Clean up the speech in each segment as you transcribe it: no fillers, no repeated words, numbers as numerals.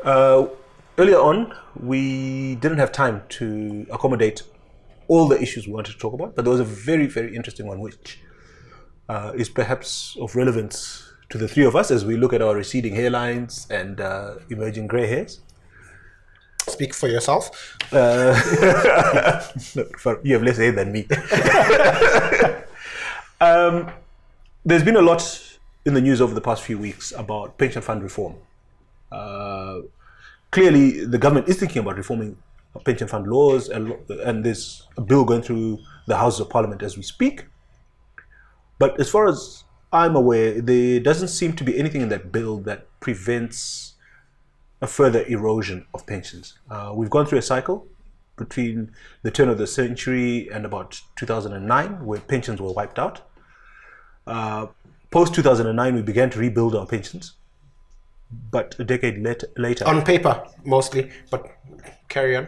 Earlier on, we didn't have time to accommodate all the issues we wanted to talk about, but there was a very, very interesting one which is perhaps of relevance to the three of us as we look at our receding hairlines and emerging grey hairs. Speak for yourself. No, you have less hair than me. There's been a lot in the news over the past few weeks about pension fund reform. Clearly, the government is thinking about reforming pension fund laws, and there's a bill going through the Houses of Parliament as we speak. But as far as I'm aware, there doesn't seem to be anything in that bill that prevents a further erosion of pensions. We've gone through a cycle between the turn of the century and about 2009 where pensions were wiped out. Post 2009, we began to rebuild our pensions, but a decade later, On paper, mostly, but carry on.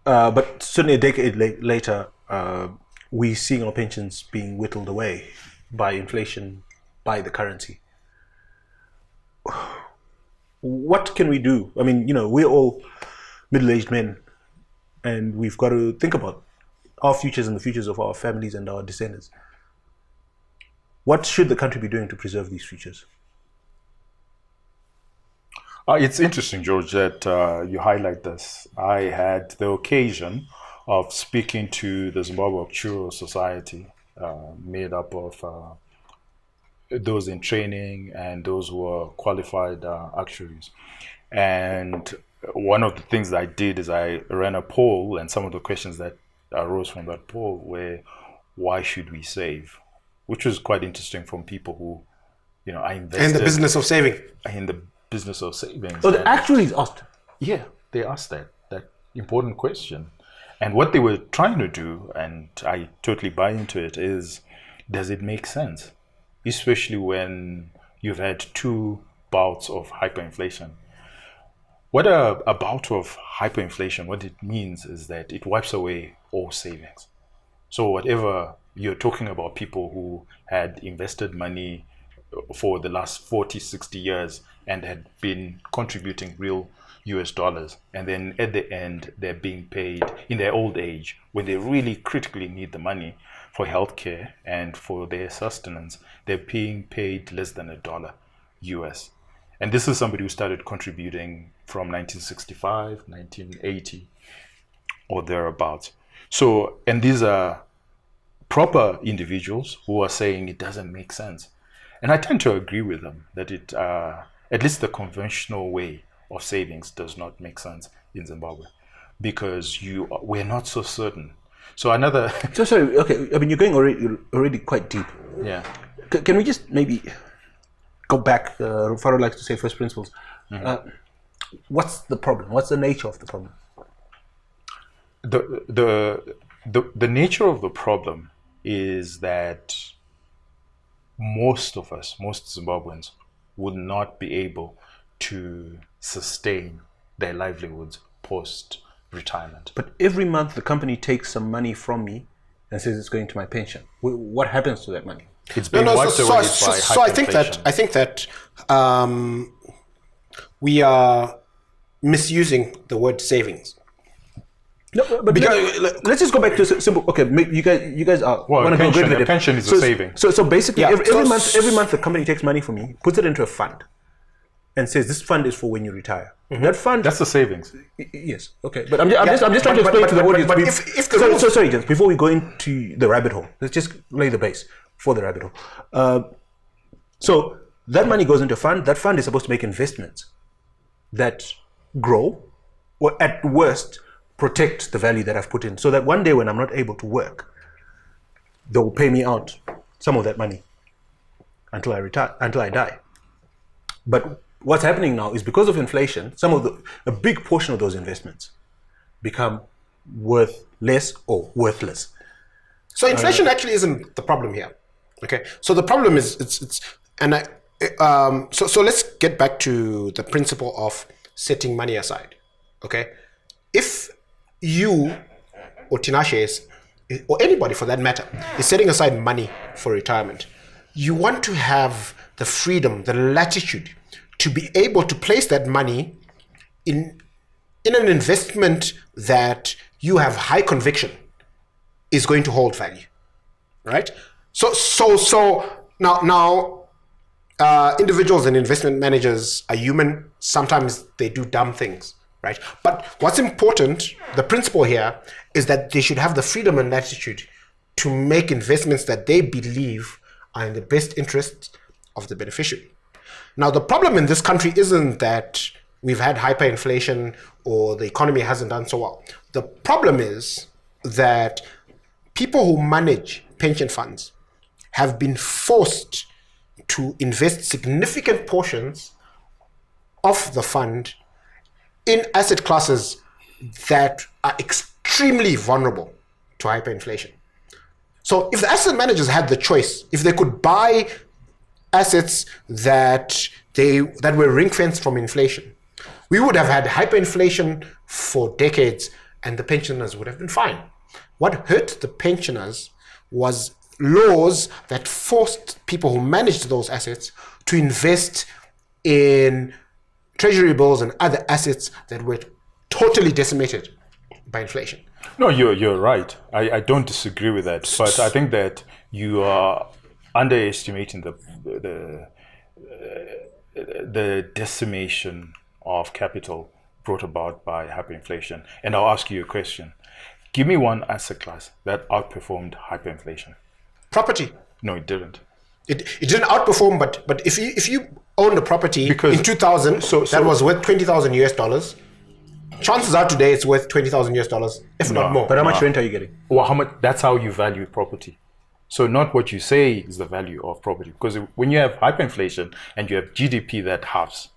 But certainly a decade later, we're seeing our pensions being whittled away by inflation, by the currency. What can we do? I mean, we're all middle-aged men, and we've got to think about our futures and the futures of our families and our descendants. What should the country be doing to preserve these futures? It's interesting, George, that you highlight this. I had the occasion of speaking to the Zimbabwe Actuarial Society, made up of those in training and those who are qualified actuaries. And one of the things that I did is I ran a poll, and some of the questions that arose from that poll were, why should we save? Which was quite interesting from people who, are invested. In the business of saving. In the business of savings. So the actuaries asked. Yeah, they asked that important question. And what they were trying to do, and I totally buy into it, is does it make sense? Especially when you've had 2 bouts of hyperinflation. What a bout of hyperinflation, what it means is that it wipes away all savings. So whatever you're talking about, people who had invested money for the last 40, 60 years and had been contributing real US dollars, and then at the end they're being paid in their old age when they really critically need the money for healthcare and for their sustenance, they're being paid less than $1 US. And this is somebody who started contributing from 1965, 1980 or thereabouts. So, and these are proper individuals who are saying it doesn't make sense. And I tend to agree with them that it, at least the conventional way of savings does not make sense in Zimbabwe because we're not so certain. So another... So sorry, okay, I mean, you're going already quite deep. Yeah. Can we just maybe go back, Faro likes to say first principles. Mm-hmm. What's the problem? What's the nature of the problem? The nature of the problem is that most of us, most Zimbabweans, would not be able to sustain their livelihoods post-retirement. But every month the company takes some money from me and says it's going to my pension. What happens to that money? It's been wiped away by hyperinflation. So I think that we are misusing the word savings. No, but let's just go back to a simple. Okay, you guys are want to go good with it. Pension is a saving. So basically, every month the company takes money from me, puts it into a fund, and says this fund is for when you retire. Mm-hmm. That fund—that's the savings. Yes. Okay, but I'm just trying to explain to the audience. Sorry, Jens, before we go into the rabbit hole, let's just lay the base for the rabbit hole. So that money goes into a fund. That fund is supposed to make investments that grow, or at worst, protect the value that I've put in, so that one day when I'm not able to work, they will pay me out some of that money until I retire, until I die. But what's happening now is because of inflation, a big portion of those investments become worth less or worthless. So inflation actually isn't the problem here. Okay, so the problem is so let's get back to the principle of setting money aside. Okay, if you or Tinashe or anybody for that matter is setting aside money for retirement, you want to have the freedom, the latitude to be able to place that money in an investment that you have high conviction is going to hold value, right? So now individuals and investment managers are human. Sometimes they do dumb things, right? But what's important, the principle here, is that they should have the freedom and latitude to make investments that they believe are in the best interest of the beneficiary. Now, the problem in this country isn't that we've had hyperinflation or the economy hasn't done so well. The problem is that people who manage pension funds have been forced to invest significant portions of the fund in asset classes that are extremely vulnerable to hyperinflation. So if the asset managers had the choice, if they could buy assets that were ring-fenced from inflation, we would have had hyperinflation for decades and the pensioners would have been fine. What hurt the pensioners was laws that forced people who managed those assets to invest in treasury bills and other assets that were totally decimated by inflation. No, you're right. I don't disagree with that, but I think that you are underestimating the decimation of capital brought about by hyperinflation. And I'll ask you a question. Give me one asset class that outperformed hyperinflation. Property. No, it didn't. It didn't outperform, but if you owned a property in 2000 that was worth $20,000 US, chances are today it's worth $20,000 US, if not more. But how much rent are you getting? Well, how much? That's how you value property. So not what you say is the value of property, because when you have hyperinflation and you have GDP that halves,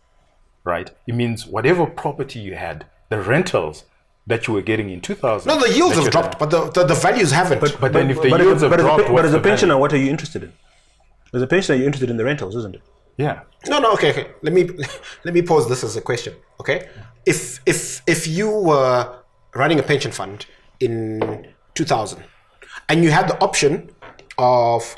right? It means whatever property you had, the rentals that you were getting in 2000. No, the yields have dropped, but the values haven't. But then if the yields have dropped, but as a pensioner, what are you interested in? As a pensioner, you're interested in the rentals, isn't it? Yeah. No. Okay. Let me pose this as a question. Okay. If you were running a pension fund in 2000 and you had the option of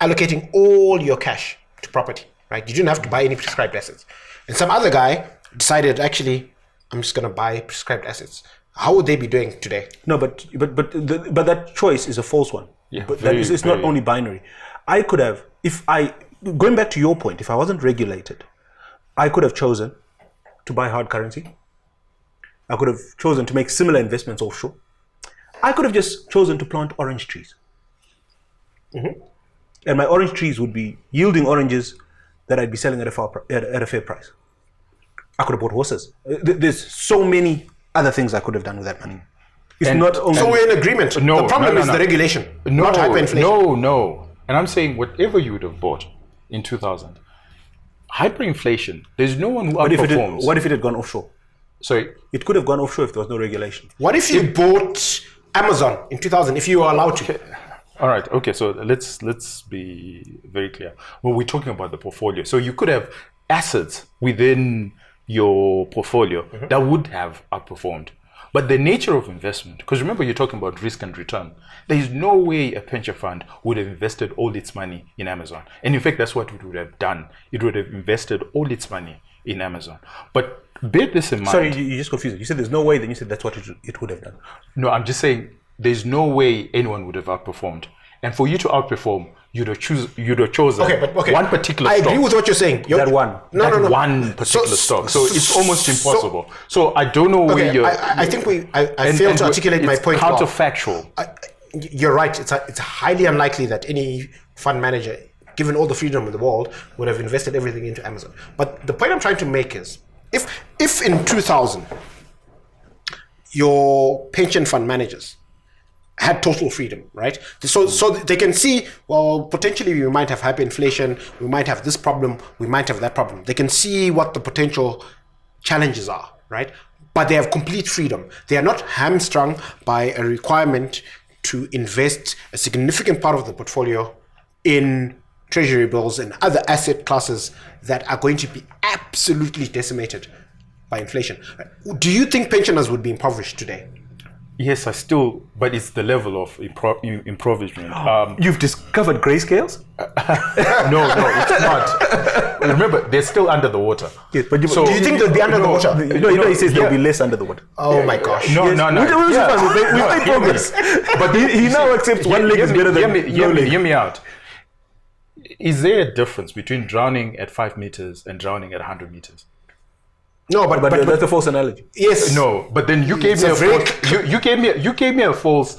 allocating all your cash to property, right? You didn't have to buy any prescribed assets, and some other guy decided, actually, I'm just going to buy prescribed assets. How would they be doing today? No, but that choice is a false one. Yeah, but it's not only binary. I could have, going back to your point, if I wasn't regulated, I could have chosen to buy hard currency. I could have chosen to make similar investments offshore. I could have just chosen to plant orange trees. Mm-hmm. And my orange trees would be yielding oranges that I'd be selling at a fair price. I could have bought horses. There's so many other things I could have done with that money. It's not only. So we're in agreement. No, the problem is the regulation, not hyperinflation. No. And I'm saying whatever you would have bought in 2000, hyperinflation, there's no one who outperforms. What if it had gone offshore? Sorry? It could have gone offshore if there was no regulation. What if you bought Amazon in 2000, if you were allowed to? Okay. All right. Okay. So let's be very clear. Well, we're talking about the portfolio. So you could have assets within your portfolio that would have outperformed. But the nature of investment, because remember you're talking about risk and return, there is no way a pension fund would have invested all its money in Amazon. And in fact, that's what it would have done. It would have invested all its money in Amazon. But bear this in mind. Sorry, you just confused it. You said there's no way, then you said that's what it would have done. No, I'm just saying there's no way anyone would have outperformed. And for you to outperform, you'd have chosen one particular stock. I agree with what you're saying. One particular stock. So it's almost impossible. So I don't know where you're. I think I failed to articulate my point. Counterfactual. You're right. It's highly unlikely that any fund manager, given all the freedom in the world, would have invested everything into Amazon. But the point I'm trying to make is, if in 2000 your pension fund managers had total freedom, right? So they can see, well, potentially we might have hyperinflation, we might have this problem, we might have that problem. They can see what the potential challenges are, right? But they have complete freedom. They are not hamstrung by a requirement to invest a significant part of the portfolio in treasury bills and other asset classes that are going to be absolutely decimated by inflation. Do you think pensioners would be impoverished today? Yes, but it's the level of impoverishment. You've discovered grayscales? No, it's not. remember, they're still under the water. Yes, but do you think they'll be under the water? He says they'll be less under the water. Oh my gosh. No. We've made progress. But he now accepts one leg is better than no leg. Hear me out. Is there a difference between drowning at 5 meters and drowning at 100 meters? No, but that's a false analogy. Yes. No, but then you gave me a false. You gave me a false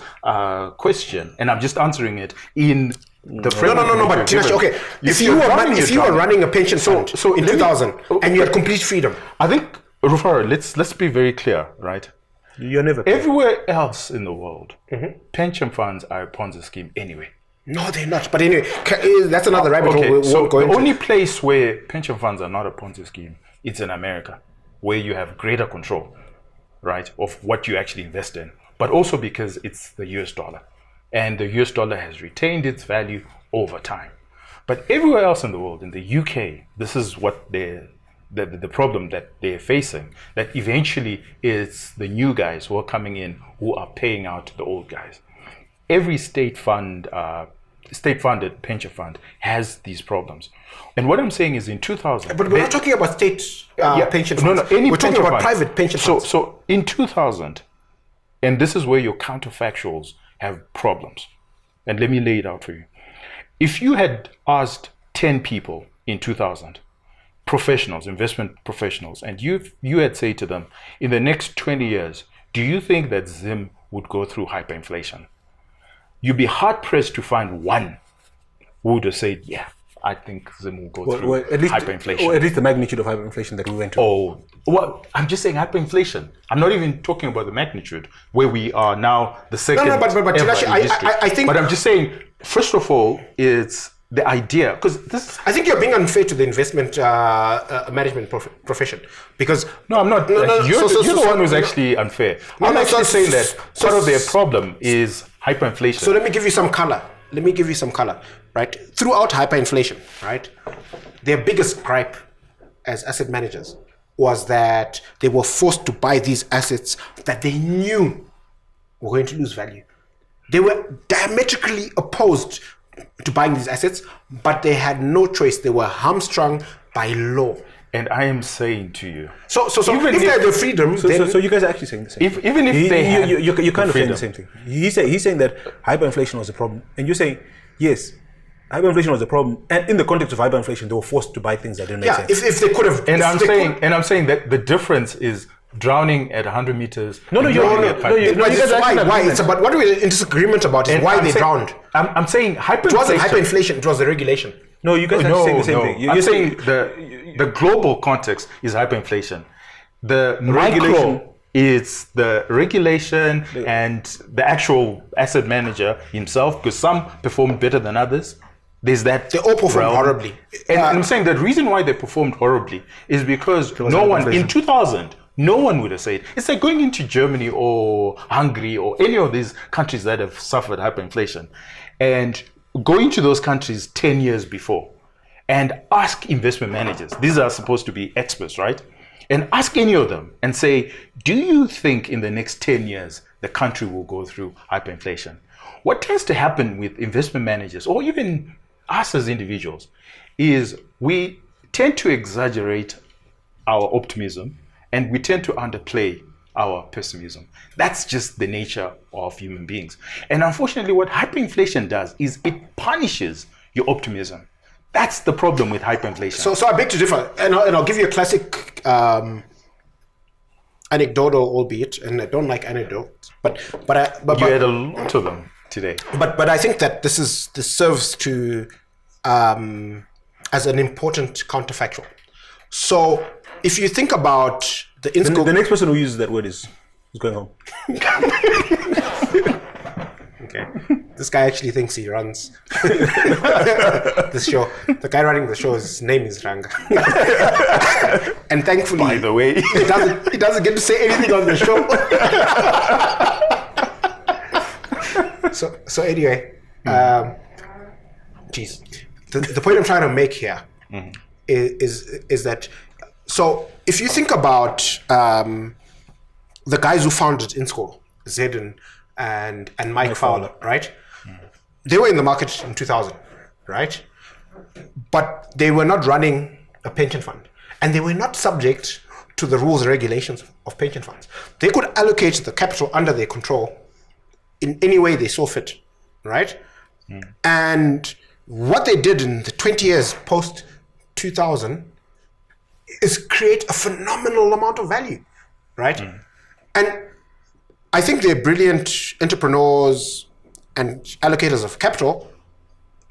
question, and I'm just answering it in the framework. No. But Tinashe, okay, if you were running a pension fund in 2000 and you had complete freedom, I think Rufaro, let's be very clear, right? You're never clear. Everywhere else in the world, pension funds are a Ponzi scheme anyway. No, they're not. But anyway, that's another rabbit hole. Okay, so the only place where pension funds are not a Ponzi scheme, it's in America, where you have greater control, right, of what you actually invest in, but also because it's the US dollar. And the US dollar has retained its value over time. But everywhere else in the world, in the UK, this is what the problem that they're facing, that eventually it's the new guys who are coming in who are paying out the old guys. Every state-funded pension fund has these problems. And what I'm saying is in 2000... But we're not talking about state pension funds. We're talking about private pension funds. So in 2000, and this is where your counterfactuals have problems. And let me lay it out for you. If you had asked 10 people in 2000, professionals, investment professionals, and you had said to them, in the next 20 years, do you think that Zim would go through hyperinflation? You'd be hard-pressed to find one who would have said, yeah, I think Zim will go through hyperinflation. Or at least the magnitude of hyperinflation that we went through. Oh, well, I'm just saying hyperinflation. I'm not even talking about the magnitude, where we are now the second but Tinashe, I think... But I'm just saying, first of all, it's the idea, because this... I think you're being unfair to the investment management profession, because... No, I'm not. You're the one who's actually unfair. I'm actually saying that part of their problem is hyperinflation. So let me give you some color. Right? Throughout hyperinflation, right? Their biggest gripe as asset managers was that they were forced to buy these assets that they knew were going to lose value. They were diametrically opposed to buying these assets, but they had no choice. They were hamstrung by law. And I am saying to you, so even if they had the freedom, so you guys are actually saying the same. Even if you're kind of saying the same thing. He's saying that hyperinflation was a problem, and you're saying yes, hyperinflation was a problem, and in the context of hyperinflation, they were forced to buy things that didn't make sense. If they could have, and I'm saying that the difference is drowning at 100 meters. No. Why? It's about what we're in disagreement about is why they drowned. I'm saying hyperinflation. It wasn't hyperinflation. It was the regulation. No, you guys are saying the same thing. I'm saying the global context is hyperinflation. The micro is the regulation and the actual asset manager himself, because some performed better than others. There's that. They all performed horribly. And I'm saying the reason why they performed horribly is because no one in 2000. No one would have said, it's like going into Germany or Hungary or any of these countries that have suffered hyperinflation and going to those countries 10 years before and ask investment managers, these are supposed to be experts, right? And ask any of them and say, do you think in the next 10 years the country will go through hyperinflation? What tends to happen with investment managers or even us as individuals is we tend to exaggerate our optimism and we tend to underplay our pessimism. That's just the nature of human beings. And unfortunately, what hyperinflation does is it punishes your optimism. That's the problem with hyperinflation. So I beg to differ, and I'll give you a classic anecdotal, albeit, and I don't like anecdotes, but you had a lot of them today. But I think that this serves to as an important counterfactual. So if you think about the next person who uses that word is going home. Okay. This guy actually thinks he runs this show. The guy running the show, his name is Ranga. And thankfully, by the way, he doesn't get to say anything on the show. So anyway, the point I'm trying to make here is that, so if you think about the guys who founded InScore, Zed and Mike Fowler, right? They were in the market in 2000, right? But they were not running a pension fund, and they were not subject to the rules and regulations of pension funds. They could allocate the capital under their control in any way they saw fit, right? And what they did in the 20 years post 2000 is create a phenomenal amount of value, right? And I think they're brilliant entrepreneurs and allocators of capital,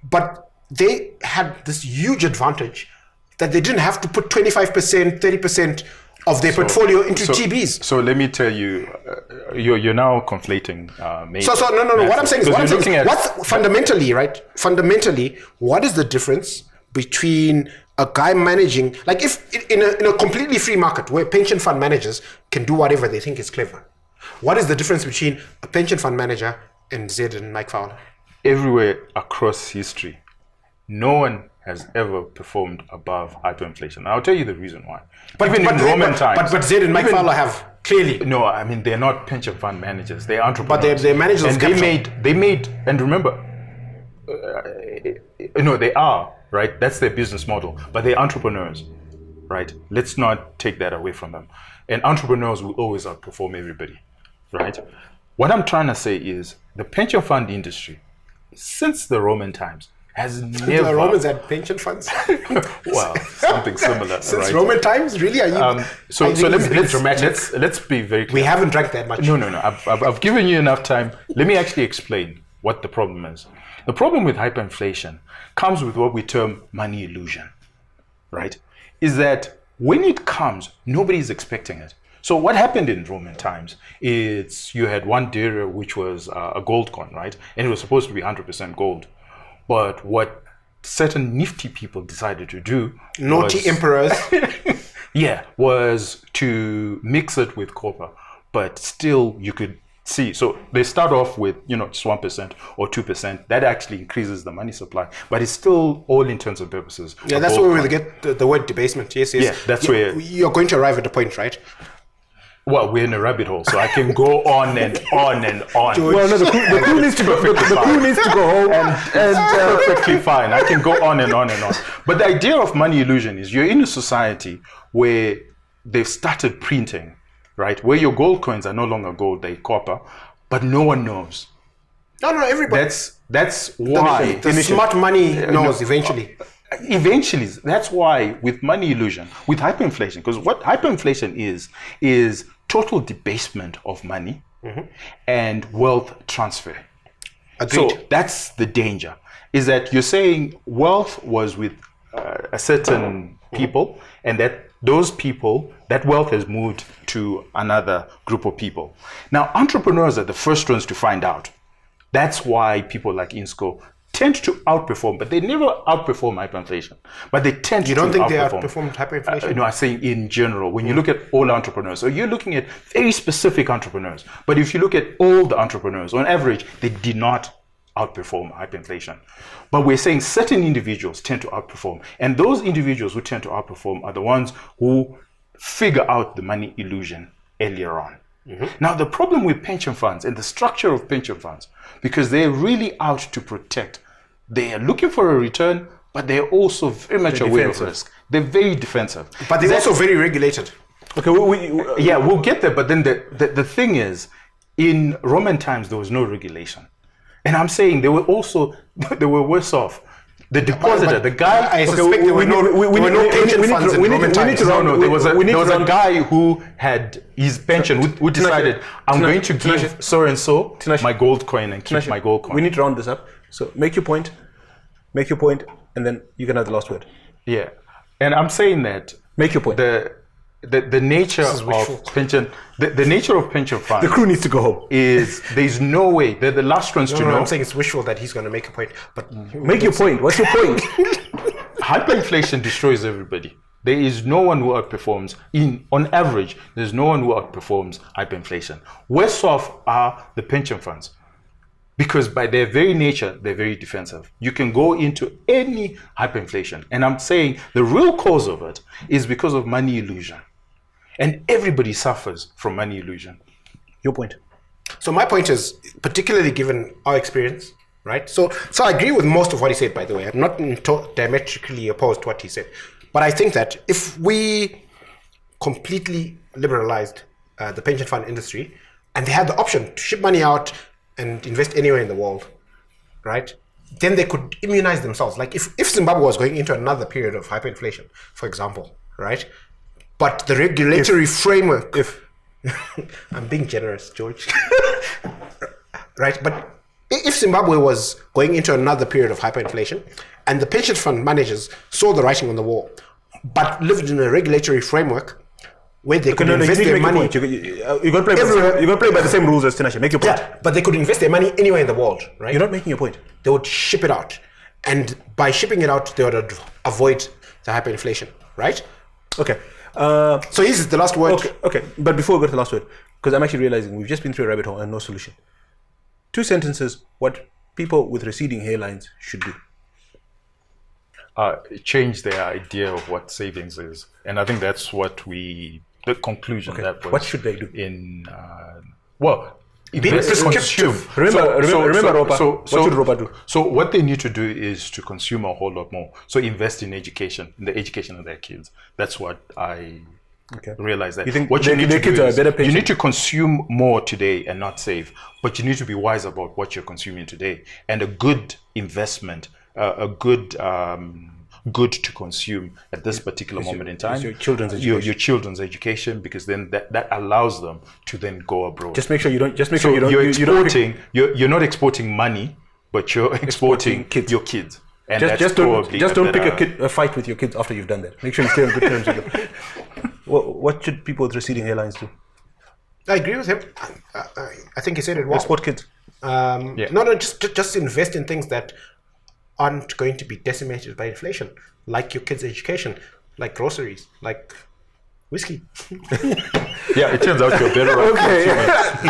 but they had this huge advantage that they didn't have to put 25%, 30% of their portfolio into TBs. So let me tell you, you're now conflating. No. What I'm saying is, what's fundamentally, right? Fundamentally, what is the difference between a guy managing, like if in a completely free market where pension fund managers can do whatever they think is clever, what is the difference between a pension fund manager and Zed and Mike Fowler? Everywhere across history, no one has ever performed above hyperinflation. I'll tell you the reason why. But even in Roman times. But Zed and Mike Fowler have clearly. No, I mean, they're not pension fund managers. They're entrepreneurs. But they're managers of capital. They made, and remember, they are, right? That's their business model. But they're entrepreneurs, right? Let's not take that away from them. And entrepreneurs will always outperform everybody, right? What I'm trying to say is the pension fund industry, since the Roman times, has never... The Romans had pension funds? Well, something similar. Since right? Roman times? Really? Are you... let's be very clear. We haven't drank that much. No. I've given you enough time. Let me actually explain what the problem is. The problem with hyperinflation comes with what we term money illusion, right? Is that when it comes, nobody's expecting it. So what happened in Roman times is you had one dere, which was a gold coin, right? And it was supposed to be 100% gold. But what certain nifty people decided to do, naughty emperors, was to mix it with copper. But still, you could see. So they start off with just 1% or 2%. That actually increases the money supply, but it's still, all intents and purposes. Yeah, that's where we get the word debasement. Yes. Yeah, that's where you're going to arrive at the point, right? Well, we're in a rabbit hole, so I can go on and on and on. Well, no, the crew needs to go. The crew needs to go home, and perfectly fine. I can go on and on and on. But the idea of money illusion is you're in a society where they've started printing, right? Where your gold coins are no longer gold, they're copper, but no one knows. No, everybody. That's why the smart money knows eventually. Eventually, that's why with money illusion, with hyperinflation, because what hyperinflation is total debasement of money and wealth transfer. Agreed. So that's the danger, is that you're saying wealth was with a certain people, and that those people, that wealth has moved to another group of people. Now, entrepreneurs are the first ones to find out. That's why people like Insco tend to outperform, but they never outperform hyperinflation. But they tend to outperform. You don't think they outperformed hyperinflation? No, I'm saying in general, when you look at all entrepreneurs, so you're looking at very specific entrepreneurs. But if you look at all the entrepreneurs, on average, they did not outperform hyperinflation. But we're saying certain individuals tend to outperform. And those individuals who tend to outperform are the ones who figure out the money illusion earlier on. Now, the problem with pension funds and the structure of pension funds, because they're really out to protect, they are looking for a return, but they're also very much aware of risk. They're very defensive. But they're also very regulated. Okay, we'll get there. But then the thing is, in Roman times, there was no regulation. And I'm saying they were worse off. The depositor, the guy. I suspect there were no pension funds in Roman times. There was a guy who had his pension, who decided, I'm going to give so and so my gold coin and keep my gold coin. We need to round this up. So make your point, and then you can have the last word. Yeah, and I'm saying that. Make your point. The nature of pension, the nature of pension funds. The crew needs to go home. There's no way. They're the last ones to know. I'm saying it's wishful that he's going to make a point. But make your point. What's your point? Hyperinflation destroys everybody. There is no one who outperforms. On average, there's no one who outperforms hyperinflation. Worse off are the pension funds, because by their very nature, they're very defensive. You can go into any hyperinflation, and I'm saying the real cause of it is because of money illusion. And everybody suffers from money illusion. Your point. So my point is, particularly given our experience, right? So I agree with most of what he said, by the way. I'm not diametrically opposed to what he said. But I think that if we completely liberalized the pension fund industry, and they had the option to ship money out and invest anywhere in the world, right? Then they could immunize themselves. Like if Zimbabwe was going into another period of hyperinflation, for example, right? But the regulatory framework, I'm being generous, George, right? But if Zimbabwe was going into another period of hyperinflation and the pension fund managers saw the writing on the wall, but lived in a regulatory framework where they could invest their money. You're going to play by the same rules as Tinashe. Make your point. Yeah, but they could invest their money anywhere in the world, right? You're not making your point. They would ship it out. And by shipping it out, they would avoid the hyperinflation, right? Okay. So here's the last word. Okay. But before we go to the last word, because I'm actually realizing we've just been through a rabbit hole and no solution. 2 sentences, what people with receding hairlines should do. Change their idea of what savings is. And I think that's what the conclusion that was. What should they do? Consume. Remember, Ropa. What should Ropa do? So what they need to do is to consume a whole lot more. So invest in education, in the education of their kids. That's what I realize. That you think what you need to kids do are is better patient? You need to consume more today and not save. But you need to be wise about what you're consuming today. And a good investment, a good good to consume at this particular moment in time, your children's education. Your children's education, because then that allows them to then go abroad. Just make sure you don't. You're not exporting money, but you're exporting your kids. And just don't pick a fight with your kids after you've done that. Make sure you stay on good terms with them. What should people with receding hairlines do? I agree with him. I think he said it well. Export kids. No, just invest in things that aren't going to be decimated by inflation, like your kids' education, like groceries, like whiskey. Yeah, it turns out you're better off. Okay,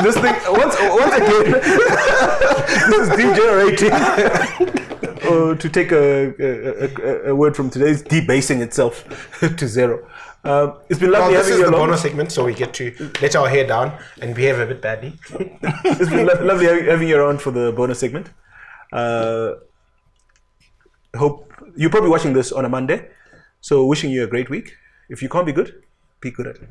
this thing once again, this is degenerating. To take a word from today's, debasing itself to zero. It's been lovely having you along. This is the bonus segment, so we get to let our hair down and behave a bit badly. It's been lovely having you around for the bonus segment. Hope you're probably watching this on a Monday, so wishing you a great week. If you can't be good at it.